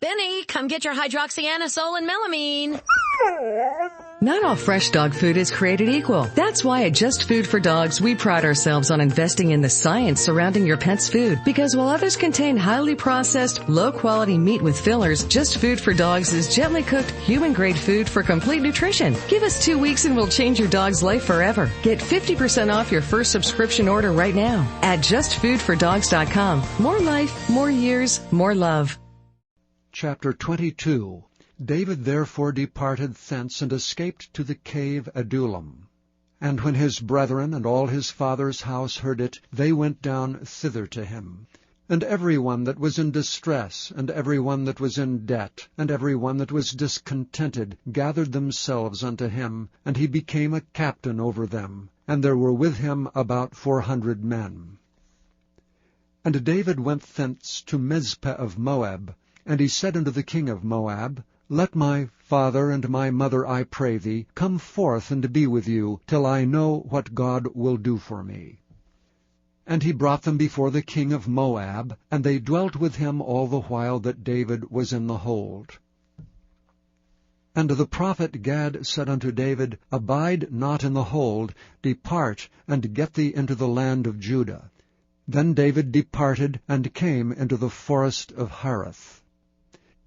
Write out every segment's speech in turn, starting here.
Benny, come get your hydroxyanazole and melamine. Not all fresh dog food is created equal. That's why at Just Food for Dogs, we pride ourselves on investing in the science surrounding your pet's food. Because while others contain highly processed, low-quality meat with fillers, Just Food for Dogs is gently cooked, human-grade food for complete nutrition. Give us 2 weeks and we'll change your dog's life forever. Get 50% off your first subscription order right now at justfoodfordogs.com. More life, more years, more love. Chapter 22. David therefore departed thence, and escaped to the cave Adullam. And when his brethren and all his father's house heard it, they went down thither to him. And every one that was in distress, and every one that was in debt, and every one that was discontented, gathered themselves unto him, and he became a captain over them. And there were with him about 400 men. And David went thence to Mizpeh of Moab, and he said unto the king of Moab, Let my father and my mother, I pray thee, come forth and be with you, till I know what God will do for me. And he brought them before the king of Moab, and they dwelt with him all the while that David was in the hold. And the prophet Gad said unto David, Abide not in the hold, depart, and get thee into the land of Judah. Then David departed, and came into the forest of Hareth.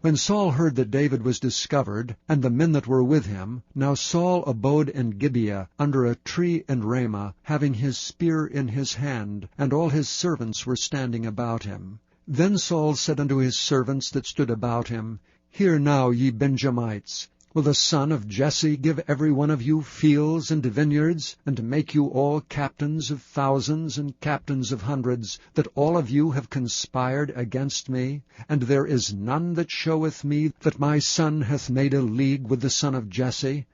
When Saul heard that David was discovered, and the men that were with him, now Saul abode in Gibeah, under a tree in Ramah, having his spear in his hand, and all his servants were standing about him. Then Saul said unto his servants that stood about him, Hear now, ye Benjamites, will the son of Jesse give every one of you fields and vineyards, and make you all captains of thousands and captains of hundreds, that all of you have conspired against me? And there is none that showeth me that my son hath made a league with the son of Jesse?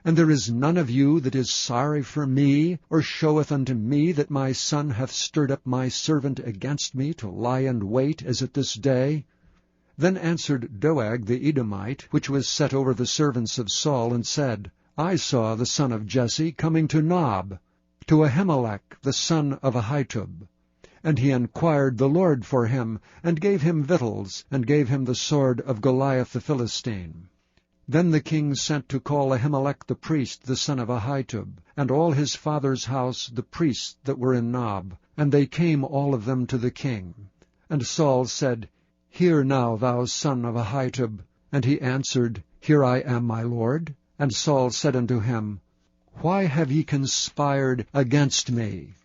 And there is none of you that is sorry for me, or showeth unto me that my son hath stirred up my servant against me to lie in wait as at this day? Then answered Doeg the Edomite, which was set over the servants of Saul, and said, I saw the son of Jesse coming to Nob, to Ahimelech the son of Ahitub. And he inquired the Lord for him, and gave him victuals, and gave him the sword of Goliath the Philistine. Then the king sent to call Ahimelech the priest, the son of Ahitub, and all his father's house, the priests that were in Nob. And they came all of them to the king. And Saul said, Hear now, thou son of Ahitub. And he answered, Here I am, my lord. And Saul said unto him, Why have ye conspired against me,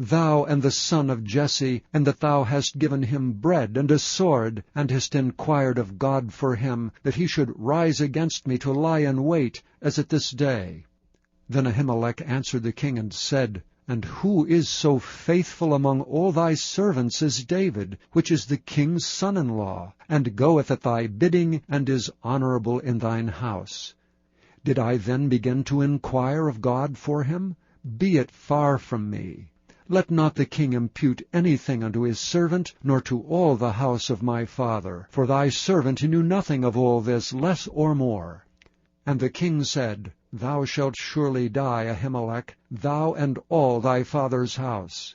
thou and the son of Jesse, and that thou hast given him bread and a sword, and hast inquired of God for him, that he should rise against me to lie in wait, as at this day? Then Ahimelech answered the king and said, And who is so faithful among all thy servants as David, which is the king's son-in-law, and goeth at thy bidding, and is honorable in thine house? Did I then begin to inquire of God for him? Be it far from me. Let not the king impute anything unto his servant, nor to all the house of my father, for thy servant knew nothing of all this, less or more. And the king said, Thou shalt surely die, Ahimelech, thou and all thy father's house.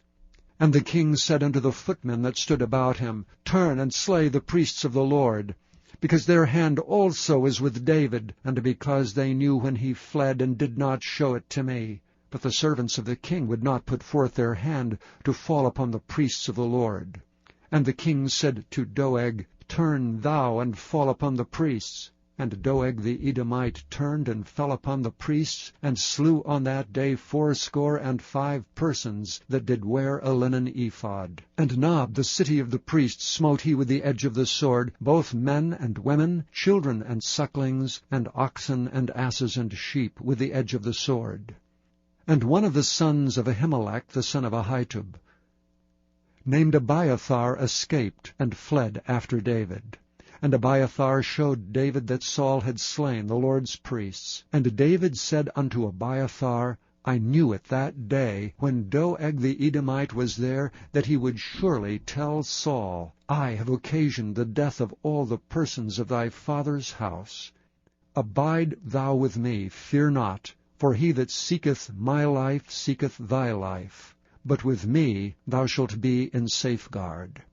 And the king said unto the footmen that stood about him, Turn and slay the priests of the Lord, because their hand also is with David, and because they knew when he fled, and did not show it to me. But the servants of the king would not put forth their hand to fall upon the priests of the Lord. And the king said to Doeg, Turn thou and fall upon the priests. And Doeg the Edomite turned and fell upon the priests, and slew on that day 75 persons that did wear a linen ephod. And Nob, the city of the priests, smote he with the edge of the sword, both men and women, children and sucklings, and oxen and asses and sheep, with the edge of the sword. And one of the sons of Ahimelech, the son of Ahitub, named Abiathar, escaped, and fled after David. And Abiathar showed David that Saul had slain the Lord's priests. And David said unto Abiathar, I knew it that day, when Doeg the Edomite was there, that he would surely tell Saul, I have occasioned the death of all the persons of thy father's house. Abide thou with me, fear not, for he that seeketh my life seeketh thy life. But with me thou shalt be in safeguard.